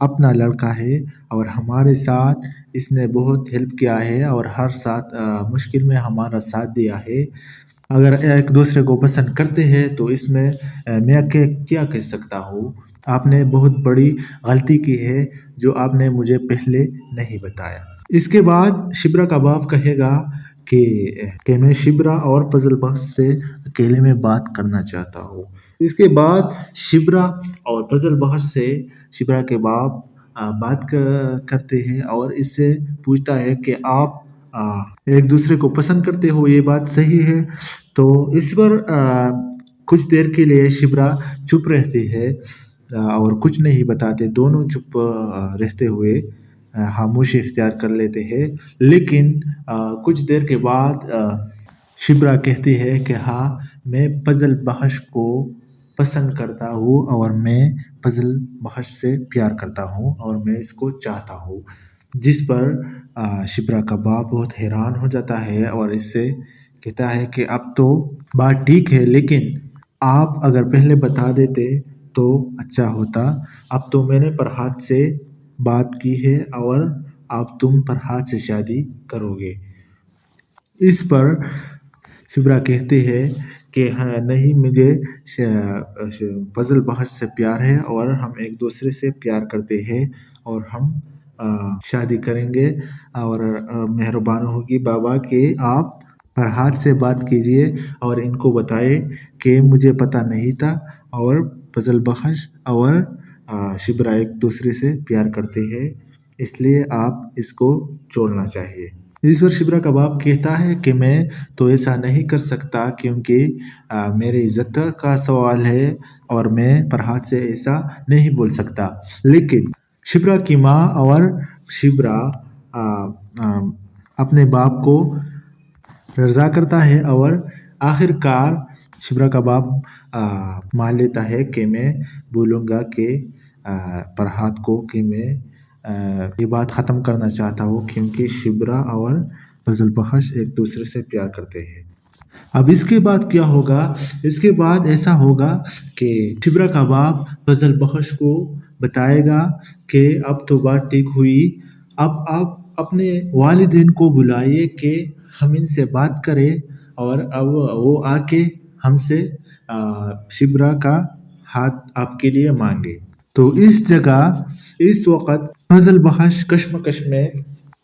اپنا لڑکا ہے اور ہمارے ساتھ اس نے بہت ہیلپ کیا ہے اور ہر ساتھ مشکل میں ہمارا ساتھ دیا ہے۔ اگر ایک دوسرے کو پسند کرتے ہیں تو اس میں میں کیا کہہ سکتا ہوں؟ آپ نے بہت بڑی غلطی کی ہے جو آپ نے مجھے پہلے نہیں بتایا۔ اس کے بعد شبرا کا باپ کہے گا کہ میں شبرا اور فضل بخش سے اکیلے میں بات کرنا چاہتا ہوں۔ اس کے بعد شبرا اور فضل بخش سے شبرا کے باپ بات کرتے ہیں اور اس سے پوچھتا ہے کہ آپ ایک دوسرے کو پسند کرتے ہو، یہ بات صحیح ہے؟ تو اس پر کچھ دیر کے لیے شبرا چپ رہتی ہے اور کچھ نہیں بتاتے، دونوں چپ رہتے ہوئے خاموشی اختیار کر لیتے ہیں۔ لیکن کچھ دیر کے بعد شبرا کہتی ہے کہ ہاں، میں فضل بخش کو پسند کرتا ہوں اور میں فضل بخش سے پیار کرتا ہوں اور میں اس کو چاہتا ہوں۔ جس پر شبرا کا باپ بہت حیران ہو جاتا ہے اور اس سے کہتا ہے کہ اب تو بات ٹھیک ہے، لیکن آپ اگر پہلے بتا دیتے تو اچھا ہوتا۔ اب تو میں نے فرحاد سے بات کی ہے اور اب تم فرحاد سے شادی کرو گے۔ اس پر شبرا کہتے ہیں کہ ہاں نہیں، مجھے فضل بخش سے پیار ہے اور ہم ایک دوسرے سے پیار کرتے ہیں اور ہم شادی کریں گے، اور مہربان ہوگی بابا کہ آپ فرحاد سے بات کیجئے اور ان کو بتائے کہ مجھے پتہ نہیں تھا اور فضل بخش اور شبرا ایک دوسرے سے پیار کرتے ہیں، اس لیے آپ اس کو چھوڑنا چاہیے۔ اس پر شبرا کا باپ کہتا ہے کہ میں تو ایسا نہیں کر سکتا کیونکہ میری عزت کا سوال ہے اور میں فرحاد سے ایسا نہیں بول سکتا۔ لیکن شبرا کی ماں اور شبرا اپنے باپ کو رضا کرتا ہے اور آخر کار شبرا کا باپ مان لیتا ہے کہ میں بولوں گا کہ فرحاد کو کہ میں یہ بات ختم کرنا چاہتا ہوں کیونکہ شبرا اور فضل بخش ایک دوسرے سے پیار کرتے ہیں۔ اب اس کے بعد کیا ہوگا؟ اس کے بعد ایسا ہوگا کہ شبرا کا باپ فضل بخش کو بتائے گا کہ اب تو بات ٹھیک ہوئی، اب آپ اپنے والدین کو بلائیے کہ ہم ان سے بات کریں اور اب وہ آ کے ہم سے شبرا کا ہاتھ آپ کے لیے مانگے۔ تو اس جگہ اس وقت فضل بخش کشمکش میں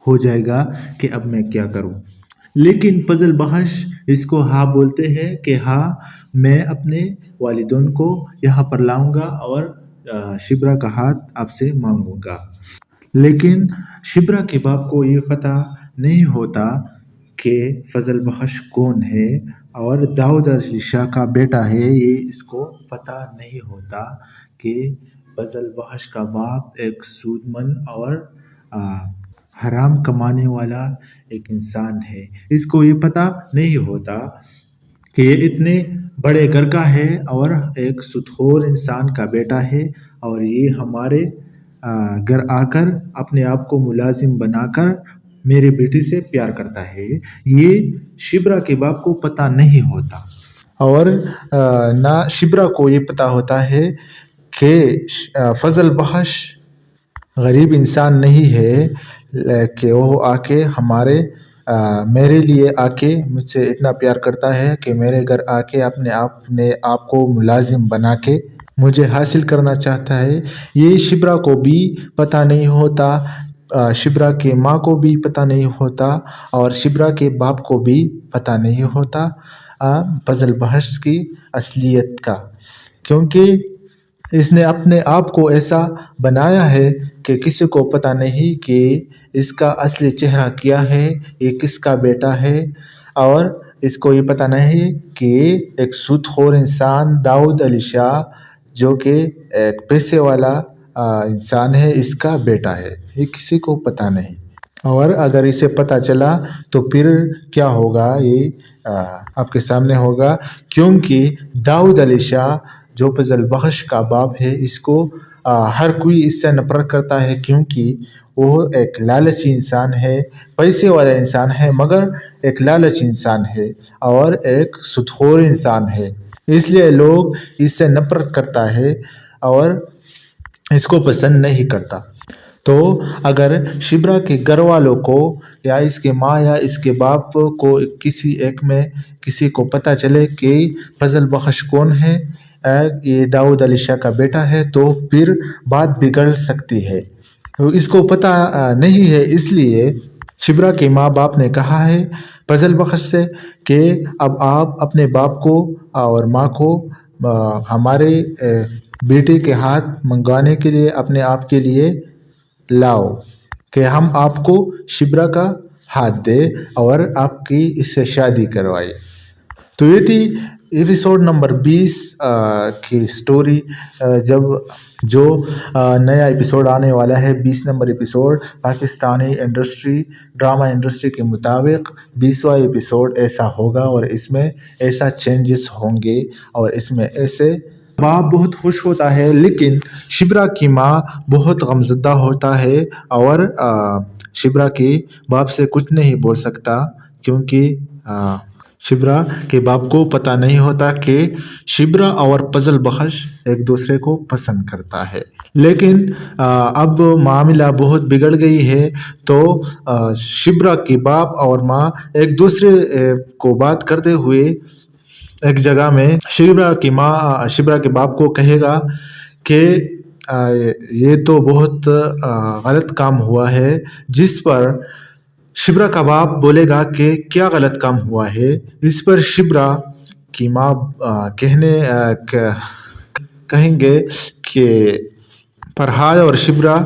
ہو جائے گا کہ اب میں کیا کروں، لیکن فضل بخش اس کو ہاں بولتے ہیں کہ ہاں، میں اپنے والدین کو یہاں پر لاؤں گا اور شبرا کا ہاتھ آپ سے مانگوں گا۔ لیکن شبرا کے باپ کو یہ پتہ نہیں ہوتا کہ فضل بخش کون ہے اور داؤد علی شاہ کا بیٹا ہے، یہ اس کو پتہ نہیں ہوتا کہ فضل بخش کا باپ ایک سود مند اور حرام کمانے والا ایک انسان ہے۔ اس کو یہ پتہ نہیں ہوتا کہ یہ اتنے بڑے گھر کا ہے اور ایک سود خور انسان کا بیٹا ہے اور یہ ہمارے گھر آ کر اپنے آپ کو ملازم بنا کر میرے بیٹی سے پیار کرتا ہے۔ یہ شبرا کے باپ کو پتہ نہیں ہوتا اور نہ شبرا کو یہ پتہ ہوتا ہے کہ فضل بخش غریب انسان نہیں ہے کہ وہ آ کے میرے لیے آ کے مجھ سے اتنا پیار کرتا ہے کہ میرے گھر آ کے اپنے آپ کو ملازم بنا کے مجھے حاصل کرنا چاہتا ہے۔ یہ شبرا کو بھی پتہ نہیں ہوتا، شبرا کے ماں کو بھی پتہ نہیں ہوتا اور شبرا کے باپ کو بھی پتہ نہیں ہوتا فضل بخش کی اصلیت کا، کیونکہ اس نے اپنے آپ کو ایسا بنایا ہے کہ کسی کو پتہ نہیں کہ اس کا اصلی چہرہ کیا ہے، یہ کس کا بیٹا ہے، اور اس کو یہ پتہ نہیں کہ ایک سود خور انسان داؤد علی شاہ جو کہ ایک پیسے والا انسان ہے، اس کا بیٹا ہے، یہ کسی کو پتہ نہیں۔ اور اگر اسے پتہ چلا تو پھر کیا ہوگا یہ آپ کے سامنے ہوگا، کیونکہ داؤد علی شاہ جو فضل بخش کا باپ ہے، اس کو ہر کوئی اس سے نفرت کرتا ہے کیونکہ وہ ایک لالچی انسان ہے، پیسے والا انسان ہے مگر ایک لالچی انسان ہے اور ایک سود خور انسان ہے، اس لیے لوگ اس سے نفرت کرتا ہے اور اس کو پسند نہیں کرتا۔ تو اگر شبرا کے گھر والوں کو یا اس کے ماں یا اس کے باپ کو کسی ایک میں کسی کو پتہ چلے کہ فضل بخش کون ہے، یہ داؤد علی شاہ کا بیٹا ہے، تو پھر بات بگڑ سکتی ہے۔ تو اس کو پتہ نہیں ہے، اس لیے شبرا کے ماں باپ نے کہا ہے فضل بخش سے کہ اب آپ اپنے باپ کو اور ماں کو ہمارے بیٹے کے ہاتھ منگوانے کے لیے اپنے آپ کے لیے لاؤ کہ ہم آپ کو شبرا کا ہاتھ دے اور آپ کی اس سے شادی کروائے۔ تو یہ تھی ایپیسوڈ نمبر 20 کی سٹوری۔ جو نیا ایپیسوڈ آنے والا ہے 20 number episode, Pakistani drama industry کے مطابق 20واں ایپیسوڈ ایسا ہوگا اور اس میں ایسا چینجز ہوں گے اور اس میں ایسے باپ بہت خوش ہوتا ہے لیکن شبرا کی ماں بہت غمزدہ ہوتا ہے اور شبرا کے باپ سے کچھ نہیں بول سکتا کیونکہ شبرا کے باپ کو پتہ نہیں ہوتا کہ شبرا اور فضل بخش ایک دوسرے کو پسند کرتا ہے۔ لیکن اب معاملہ بہت بگڑ گئی ہے، تو شبرا کے باپ اور ماں ایک دوسرے کو بات کرتے ہوئے ایک جگہ میں شبرا کی ماں شبرا کے باپ کو کہے گا کہ یہ تو بہت غلط کام ہوا ہے، جس پر شبرا کا باپ بولے گا کہ کیا غلط کام ہوا ہے۔ اس پر شبرا کی ماں کہیں گے کہ فرحاد اور شبرا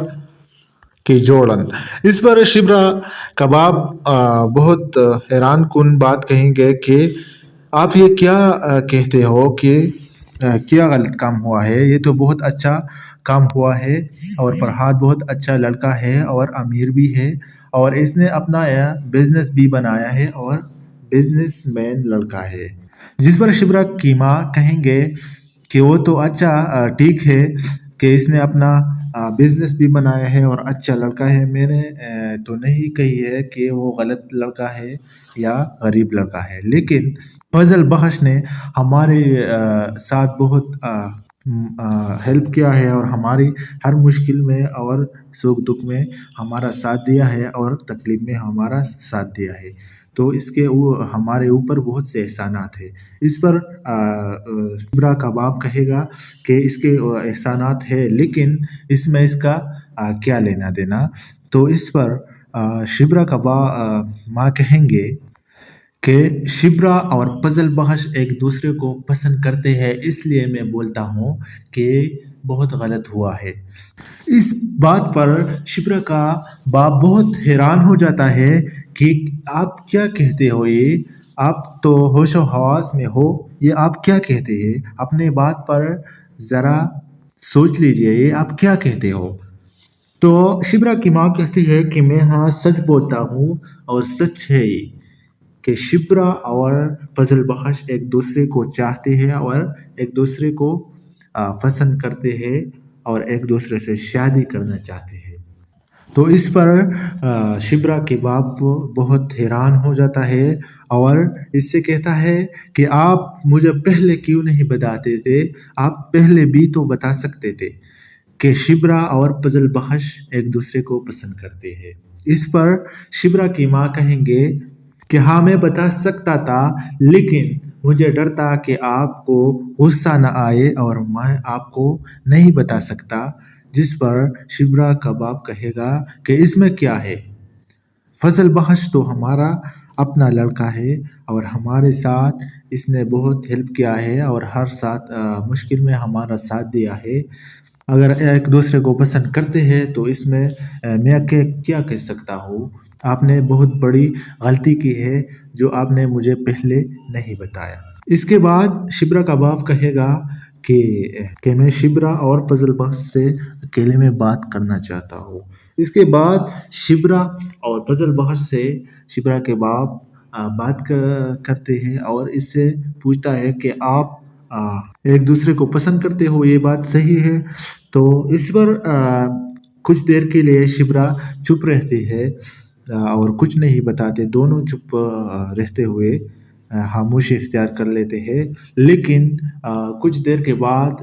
کی جوڑن۔ اس پر شبرا کا باپ بہت حیران کن بات کہیں گے کہ آپ یہ کیا کہتے ہو کہ کیا غلط کام ہوا ہے، یہ تو بہت اچھا کام ہوا ہے اور فرحاد بہت اچھا لڑکا ہے اور امیر بھی ہے اور اس نے اپنا بزنس بھی بنایا ہے اور بزنس مین لڑکا ہے۔ جس پر شبرا کی ماں کہیں گے کہ وہ تو اچھا ٹھیک ہے کہ اس نے اپنا بزنس بھی بنایا ہے اور اچھا لڑکا ہے، میں نے تو نہیں کہی ہے کہ وہ غلط لڑکا ہے یا غریب لڑکا ہے، لیکن فضل بخش نے ہمارے ساتھ بہت ہیلپ کیا ہے اور ہماری ہر مشکل میں اور سکھ دکھ میں ہمارا ساتھ دیا ہے اور تکلیف میں ہمارا ساتھ دیا ہے، تو اس کے ہمارے اوپر بہت سے احسانات ہیں۔ اس پر شبرا کا باپ کہے گا کہ اس کے احسانات ہے لیکن اس میں اس کا کیا لینا دینا۔ تو اس پر شبرا کا ماں کہیں گے کہ شبرا اور فضل بخش ایک دوسرے کو پسند کرتے ہیں، اس لیے میں بولتا ہوں کہ بہت غلط ہوا ہے۔ اس بات پر شبرا کا باپ بہت حیران ہو جاتا ہے کہ آپ کیا کہتے ہو، یہ آپ تو ہوش و حواس میں ہو، یہ آپ کیا کہتے ہیں، اپنے بات پر ذرا سوچ لیجئے، یہ آپ کیا کہتے ہو۔ تو شبرا کی ماں کہتی ہے کہ میں ہاں سچ بولتا ہوں اور سچ ہے یہ کہ شبرا اور فضل بخش ایک دوسرے کو چاہتے ہیں اور ایک دوسرے کو پسند کرتے ہیں اور ایک دوسرے سے شادی کرنا چاہتے ہیں۔ تو اس پر شبرا کے باپ بہت حیران ہو جاتا ہے اور اس سے کہتا ہے کہ آپ مجھے پہلے کیوں نہیں بتاتے تھے، آپ پہلے بھی تو بتا سکتے تھے کہ شبرا اور فضل بخش ایک دوسرے کو پسند کرتے ہیں۔ اس پر شبرا کی ماں کہیں گے کہ ہاں میں بتا سکتا تھا لیکن مجھے ڈر تھا کہ آپ کو غصہ نہ آئے اور میں آپ کو نہیں بتا سکتا۔ جس پر شبرا کا باپ کہے گا کہ اس میں کیا ہے، فضل بخش تو ہمارا اپنا لڑکا ہے اور ہمارے ساتھ اس نے بہت ہیلپ کیا ہے اور ہر ساتھ مشکل میں ہمارا ساتھ دیا ہے۔ اگر ایک دوسرے کو پسند کرتے ہیں تو اس میں میں کیا کہہ سکتا ہوں، آپ نے بہت بڑی غلطی کی ہے جو آپ نے مجھے پہلے نہیں بتایا۔ اس کے بعد شبرا کا باپ کہے گا کہ میں شبرا اور فضل بخش سے اکیلے میں بات کرنا چاہتا ہوں۔ اس کے بعد شبرا اور فضل بخش سے شبرا کے باپ بات کرتے ہیں اور اس سے پوچھتا ہے کہ آپ ایک دوسرے کو پسند کرتے ہو، یہ بات صحیح ہے؟ تو اس پر کچھ دیر کے لیے شبرا چپ رہتے ہیں اور کچھ نہیں بتاتے، دونوں چپ رہتے ہوئے خاموشی اختیار کر لیتے ہیں۔ لیکن کچھ دیر کے بعد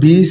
20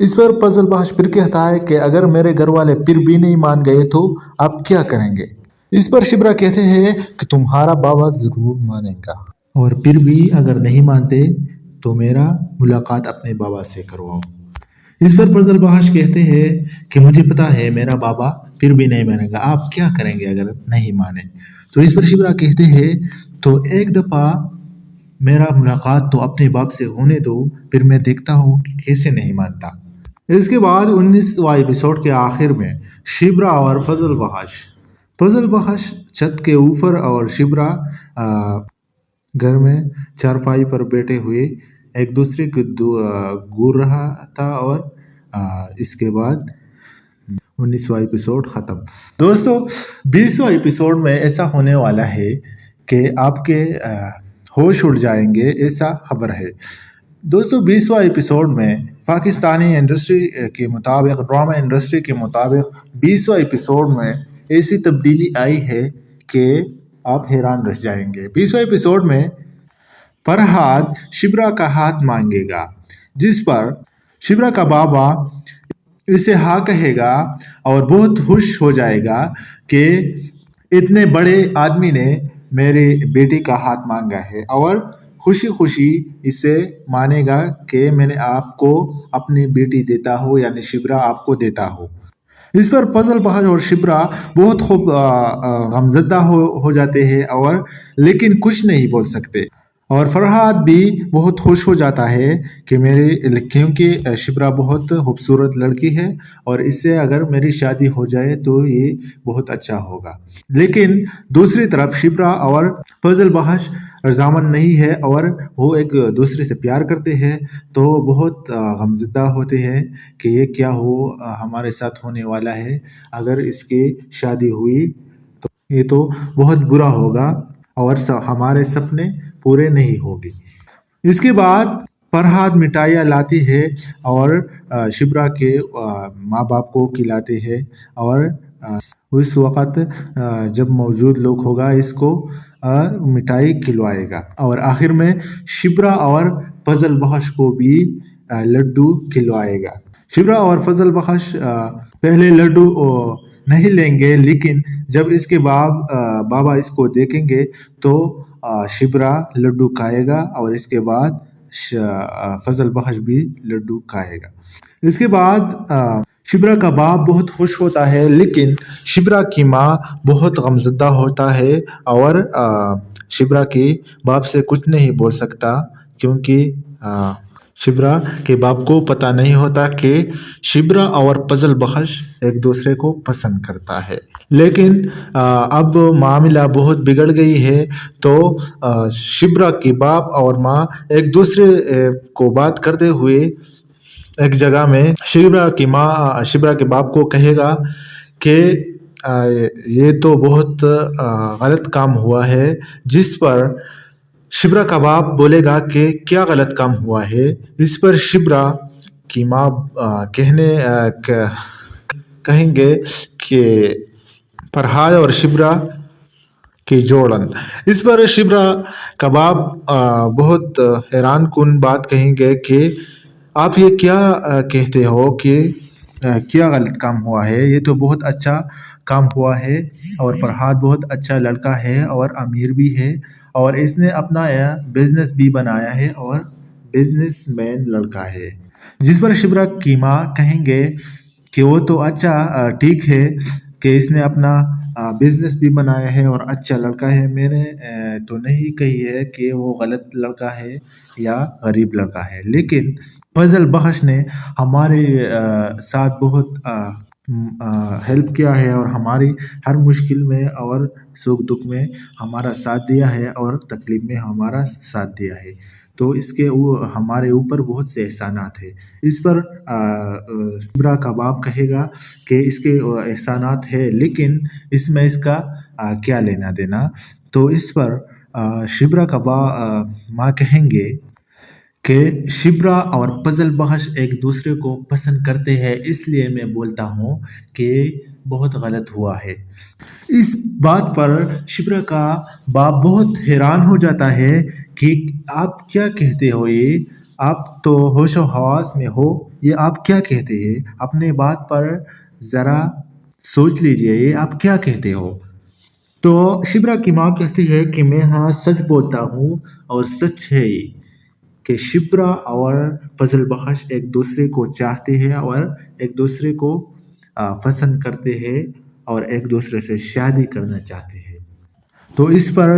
اس پر پزل بخش پھر کہتا ہے کہ اگر میرے گھر والے پھر بھی نہیں مان گئے تو آپ کیا کریں گے؟ اس پر شبرا کہتے ہیں کہ تمہارا بابا ضرور مانے گا، اور پھر بھی اگر نہیں مانتے تو میرا ملاقات اپنے بابا سے کرواؤ۔ اس پر پزل بخش کہتے ہیں کہ مجھے پتا ہے میرا بابا پھر بھی نہیں مانے گا، آپ کیا کریں گے اگر نہیں مانے؟ تو اس پر شبرا کہتے ہیں تو ایک دفعہ میرا ملاقات تو اپنے باپ سے ہونے دو، پھر میں دیکھتا ہوں کہ کیسے نہیں مانتا۔ اس کے بعد 19واں ایپیسوڈ کے آخر میں شبرا اور فضل بخش چھت کے اوپر اور شبرا گھر میں چارپائی پر بیٹھے ہوئے ایک دوسرے کو گور رہا تھا، اور اس کے بعد 19واں ایپیسوڈ ختم۔ دوستو 20واں ایپیسوڈ میں ایسا ہونے والا ہے کہ آپ کے ہوش اڑ جائیں گے، ایسا خبر ہے۔ دوستو 20واں ایپیسوڈ میں پاکستانی انڈسٹری کے مطابق، ڈرامہ انڈسٹری کے مطابق 20واں ایپیسوڈ میں ایسی تبدیلی آئی ہے کہ آپ حیران رہ جائیں گے۔ 20واں ایپیسوڈ میں فرحاد شبرا کا ہاتھ مانگے گا، جس پر شبرا کا بابا اسے ہاں کہے گا اور بہت خوش ہو جائے گا کہ اتنے بڑے آدمی نے میری بیٹی کا ہاتھ مانگا ہے، اور خوشی خوشی اسے مانے گا کہ میں نے آپ کو اپنی بیٹی دیتا ہوں، یعنی شبرا آپ کو دیتا ہوں۔ اس پر فضل بخش اور شبرا بہت خوب غمزدہ ہو جاتے ہیں، اور لیکن کچھ نہیں بول سکتے، اور فرحاد بھی بہت خوش ہو جاتا ہے کہ کیونکہ شبرا بہت خوبصورت لڑکی ہے، اور اس سے اگر میری شادی ہو جائے تو یہ بہت اچھا ہوگا۔ لیکن دوسری طرف شبرا اور فضل بخش رضامند نہیں ہے، اور وہ ایک دوسرے سے پیار کرتے ہیں، تو بہت غمزدہ ہوتے ہیں کہ یہ کیا ہمارے ساتھ ہونے والا ہے، اگر اس کی شادی ہوئی تو یہ تو بہت برا ہوگا اور ہمارے سپنے پورے نہیں ہوگے۔ اس کے بعد فرحاد مٹھائیاں لاتی ہے اور شبرا کے ماں باپ کو کھلاتے ہیں، اور اس وقت جب موجود لوگ ہوگا اس کو مٹھائی کھلوائے گا، اور آخر میں شبرا اور فضل بخش کو بھی لڈو کھلوائے گا۔ شبرا اور فضل بخش پہلے لڈو نہیں لیں گے، لیکن جب اس کے بابا اس کو دیکھیں گے تو شبرا لڈو کھائے گا، اور اس کے بعد فضل بخش بھی لڈو کھائے گا۔ اس کے بعد شبرا کا باپ بہت خوش ہوتا ہے، لیکن شبرا کی ماں بہت غمزدہ ہوتا ہے، اور شبرا کے باپ سے کچھ نہیں بول سکتا، کیونکہ شبرا کے باپ کو پتہ نہیں ہوتا کہ شبرا اور فضل بخش ایک دوسرے کو پسند کرتا ہے۔ لیکن اب معاملہ بہت بگڑ گئی ہے، تو شبرا کے باپ اور ماں ایک دوسرے کو بات کرتے ہوئے ایک جگہ میں شبرا کے باپ کو کہے گا کہ یہ تو بہت غلط کام ہوا ہے، جس پر شبرا کا باپ بولے گا کہ کیا غلط کام ہوا ہے؟ اس پر شبرا کی ماں کہیں گے کہ فرحاد اور شبرا کی جوڑن۔ اس پر شبرا کا باپ بہت حیران کن بات کہیں گے کہ آپ یہ کیا کہتے ہو کہ کیا غلط کام ہوا ہے؟ یہ تو بہت اچھا کام ہوا ہے، اور فرحاد بہت اچھا لڑکا ہے اور امیر بھی ہے، اور اس نے اپنا بزنس بھی بنایا ہے اور بزنس مین لڑکا ہے۔ جس پر شبرا کی ماں کہیں گے کہ وہ تو اچھا ٹھیک ہے کہ اس نے اپنا بزنس بھی بنایا ہے اور اچھا لڑکا ہے، میں نے تو نہیں کہی ہے کہ وہ غلط لڑکا ہے یا غریب لڑکا ہے، لیکن فضل بخش نے ہمارے ساتھ بہت ہیلپ کیا ہے، اور ہماری ہر مشکل میں اور سکھ دکھ میں ہمارا ساتھ دیا ہے، اور تکلیف میں ہمارا ساتھ دیا ہے، تو اس کے ہمارے اوپر بہت سے احسانات ہیں۔ اس پر شبرا کا باپ کہے گا کہ اس کے احسانات ہے، لیکن اس میں اس کا کیا لینا دینا؟ تو اس پر شبرا کا ماں کہیں گے کہ شبرا اور فضل بخش ایک دوسرے کو پسند کرتے ہیں، اس لیے میں بولتا ہوں کہ بہت غلط ہوا ہے۔ اس بات پر شبرا کا باپ بہت حیران ہو جاتا ہے کہ آپ کیا کہتے ہو، یہ آپ تو ہوش و حواس میں ہو، یہ آپ کیا کہتے ہیں؟ اپنے بات پر ذرا سوچ لیجئے، یہ آپ کیا کہتے ہو؟ تو شبرا کی ماں کہتی ہے کہ میں ہاں سچ بولتا ہوں، اور سچ ہے یہ کہ شبرا اور فضل بخش ایک دوسرے کو چاہتے ہیں اور ایک دوسرے کو پسند کرتے ہیں اور ایک دوسرے سے شادی کرنا چاہتے ہیں۔ تو اس پر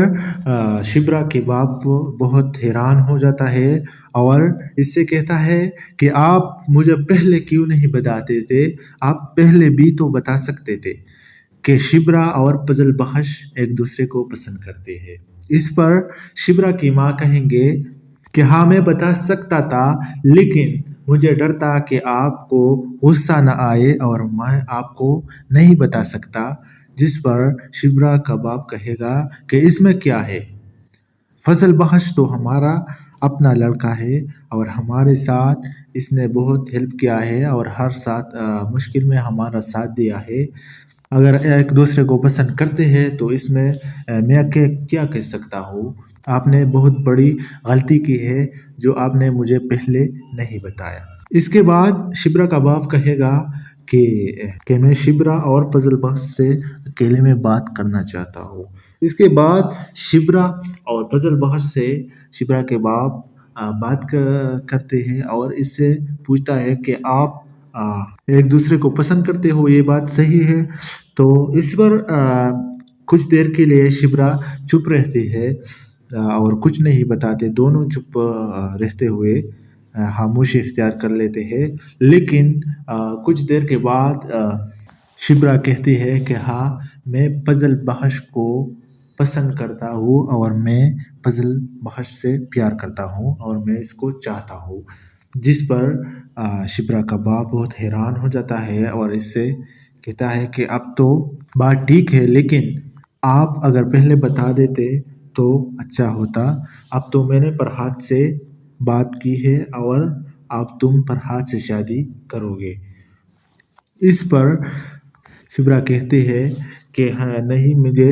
شبرا کے باپ بہت حیران ہو جاتا ہے اور اس سے کہتا ہے کہ آپ مجھے پہلے کیوں نہیں بتاتے تھے؟ آپ پہلے بھی تو بتا سکتے تھے کہ شبرا اور فضل بخش ایک دوسرے کو پسند کرتے ہیں۔ اس پر شبرا کی ماں کہیں گے کہ ہاں میں بتا سکتا تھا، لیکن مجھے ڈر تھا کہ آپ کو غصہ نہ آئے اور میں آپ کو نہیں بتا سکتا۔ جس پر شبرا کا باپ کہے گا کہ اس میں کیا ہے؟ فضل بخش تو ہمارا اپنا لڑکا ہے اور ہمارے ساتھ اس نے بہت ہیلپ کیا ہے اور ہر ساتھ مشکل میں ہمارا ساتھ دیا ہے۔ اگر ایک دوسرے کو پسند کرتے ہیں تو اس میں میں کیا کہہ سکتا ہوں؟ آپ نے بہت بڑی غلطی کی ہے جو آپ نے مجھے پہلے نہیں بتایا۔ اس کے بعد شبرا کا باپ کہے گا کہ میں شبرا اور فضل بخش سے اکیلے میں بات کرنا چاہتا ہوں۔ اس کے بعد شبرا اور فضل بخش سے شبرا کے باپ بات کرتے ہیں اور اس سے پوچھتا ہے کہ آپ ایک دوسرے کو پسند کرتے ہو، یہ بات صحیح ہے؟ تو اس پر کچھ دیر کے لیے شبرا چپ رہتی ہے اور کچھ نہیں بتاتے، دونوں چپ رہتے ہوئے خاموشی اختیار کر لیتے ہیں۔ لیکن کچھ دیر کے بعد شبرا کہتی ہے کہ ہاں میں فضل بخش کو پسند کرتا ہوں اور میں فضل بخش سے پیار کرتا ہوں اور میں اس کو چاہتا ہوں۔ جس پر شبرا کا باپ بہت حیران ہو جاتا ہے اور اس سے کہتا ہے کہ اب تو بات ٹھیک ہے، لیکن آپ اگر پہلے بتا دیتے تو اچھا ہوتا۔ اب تو میں نے فرحات سے بات کی ہے اور اب تم فرحات سے شادی کرو گے۔ اس پر شبرا کہتے ہیں کہ ہاں نہیں، مجھے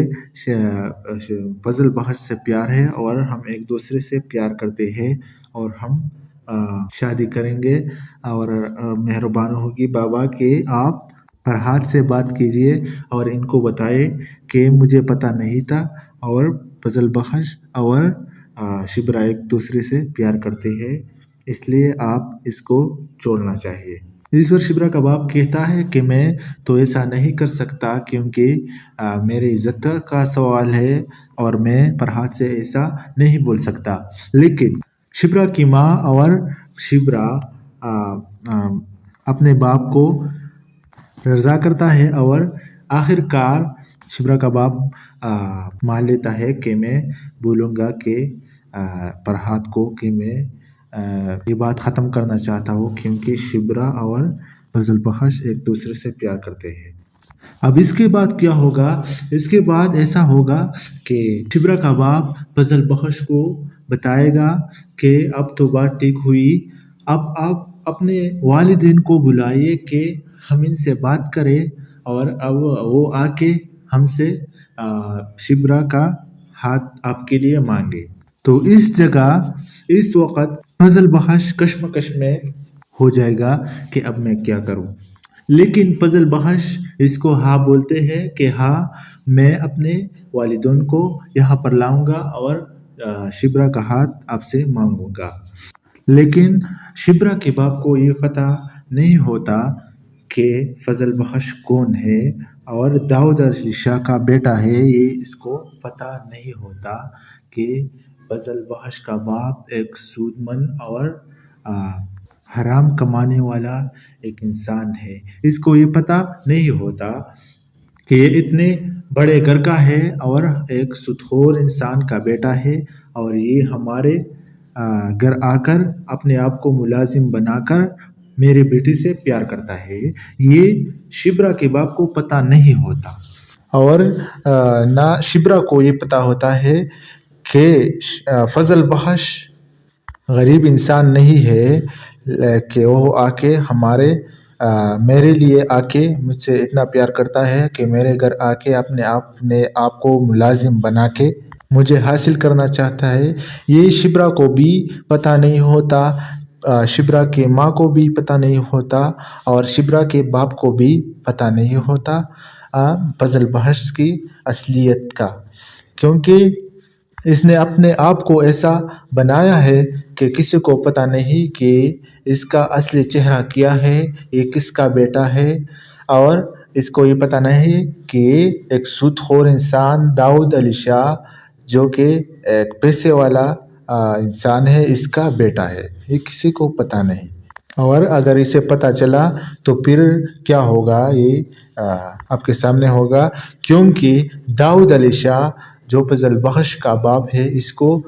فضل بخش سے پیار ہے اور ہم ایک دوسرے سے پیار کرتے ہیں اور ہم شادی کریں گے، اور مہربانی ہوگی بابا کہ آپ فرحات سے بات کیجئے اور ان کو بتائے کہ مجھے پتہ نہیں تھا اور فضل بخش اور شبرا ایک دوسرے سے پیار کرتے ہیں، اس لیے آپ اس کو چھوڑنا چاہیے۔ اس پر شبرا کا باپ کہتا ہے کہ میں تو ایسا نہیں کر سکتا کیونکہ میری عزت کا سوال ہے اور میں فرحات سے ایسا نہیں بول سکتا۔ لیکن شبرا کی ماں اور شبرا اپنے باپ کو رضا کرتا ہے اور آخر کار شبرا کا باپ مان لیتا ہے کہ میں بولوں گا کہ فرحات کو کہ میں یہ بات ختم کرنا چاہتا ہوں کیونکہ شبرا اور فضل بخش ایک دوسرے سے پیار کرتے ہیں۔ اب اس کے بعد کیا ہوگا؟ اس کے بعد ایسا ہوگا کہ شبرا کا باپ فضل بخش کو بتائے گا کہ اب تو بات ٹھیک ہوئی، اب آپ اپنے والدین کو بلائیے کہ ہم ان سے بات کریں اور اب وہ آ کے ہم سے شبرا کا ہاتھ آپ کے لیے مانگے۔ تو اس جگہ اس وقت فضل بخش کشمکش میں ہو جائے گا کہ اب میں کیا کروں، لیکن فضل بخش اس کو ہاں بولتے ہیں کہ ہاں میں اپنے والدین کو یہاں پر لاؤں گا اور شبرا کا ہاتھ آپ سے مانگوں گا۔ لیکن شبرا کے باپ کو یہ پتہ نہیں ہوتا کہ فضل بخش کون ہے اور داؤد علی شاہ کا بیٹا ہے، یہ اس کو پتہ نہیں ہوتا کہ فضل بخش کا باپ ایک سود مند اور حرام کمانے والا ایک انسان ہے۔ اس کو یہ پتہ نہیں ہوتا کہ یہ اتنے بڑے گھر کا ہے اور ایک سودخور انسان کا بیٹا ہے اور یہ ہمارے گھر آ کر اپنے آپ کو ملازم بنا کر میرے بیٹی سے پیار کرتا ہے۔ یہ شبرا کے باپ کو پتہ نہیں ہوتا اور نہ شبرا کو یہ پتہ ہوتا ہے کہ فضل بخش غریب انسان نہیں ہے کہ وہ آ کے میرے لیے آ کے مجھ سے اتنا پیار کرتا ہے کہ میرے گھر آ کے اپنے آپ کو ملازم بنا کے مجھے حاصل کرنا چاہتا ہے۔ یہ شبرا کو بھی پتہ نہیں ہوتا شبرا کے ماں کو بھی پتہ نہیں ہوتا اور شبرا کے باپ کو بھی پتہ نہیں ہوتا پزل بحث کی اصلیت کا، کیونکہ اس نے اپنے آپ کو ایسا بنایا ہے کہ کسی کو پتہ نہیں کہ اس کا اصلی چہرہ کیا ہے، یہ کس کا بیٹا ہے، اور اس کو یہ پتہ نہیں کہ ایک سود خور انسان داؤد علی شاہ جو کہ ایک پیسے والا انسان ہے، اس کا بیٹا ہے، یہ کسی کو پتہ نہیں۔ اور اگر اسے پتہ چلا تو پھر کیا ہوگا یہ آپ کے سامنے ہوگا، کیونکہ داؤد علی شاہ جو فضل بخش کا باپ ہے، اس کو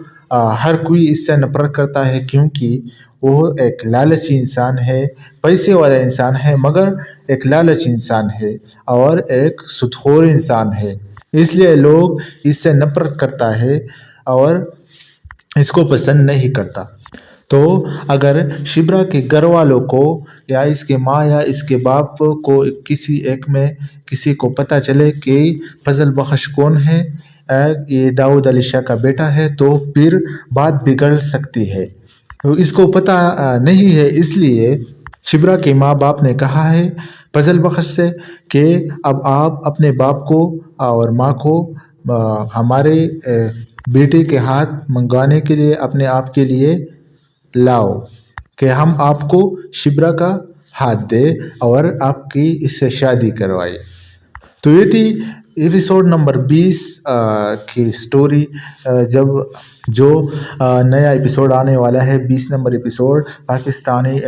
ہر کوئی اس سے نفرت کرتا ہے، کیونکہ وہ ایک لالچی انسان ہے، پیسے والا انسان ہے، مگر ایک لالچ انسان ہے اور ایک سودخور انسان ہے، اس لیے لوگ اس سے نفرت کرتا ہے اور اس کو پسند نہیں کرتا۔ تو اگر شبرا کے گھر والوں کو یا اس کے ماں یا اس کے باپ کو کسی ایک میں کسی کو پتہ چلے کہ فضل بخش کون ہے، یہ داؤد علی شاہ کا بیٹا ہے، تو پھر بات بگڑ سکتی ہے۔ تو اس کو پتہ نہیں ہے، اس لیے شبرا کے ماں باپ نے کہا ہے فضل بخش سے کہ اب آپ اپنے باپ کو اور ماں کو ہمارے بیٹے کے ہاتھ منگوانے کے لیے اپنے آپ کے لیے لاؤ کہ ہم آپ کو شبرا کا ہاتھ دے اور آپ کی اس سے شادی کروائے۔ تو یہ تھی ایپیسوڈ نمبر 20 کی سٹوری۔ جو نیا ایپیسوڈ آنے والا ہے 20 number episode, Pakistani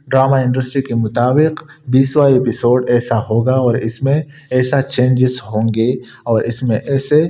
drama industry کے مطابق 20واں ایپیسوڈ ایسا ہوگا اور اس میں ایسا چینجز ہوں گے اور اس میں ایسے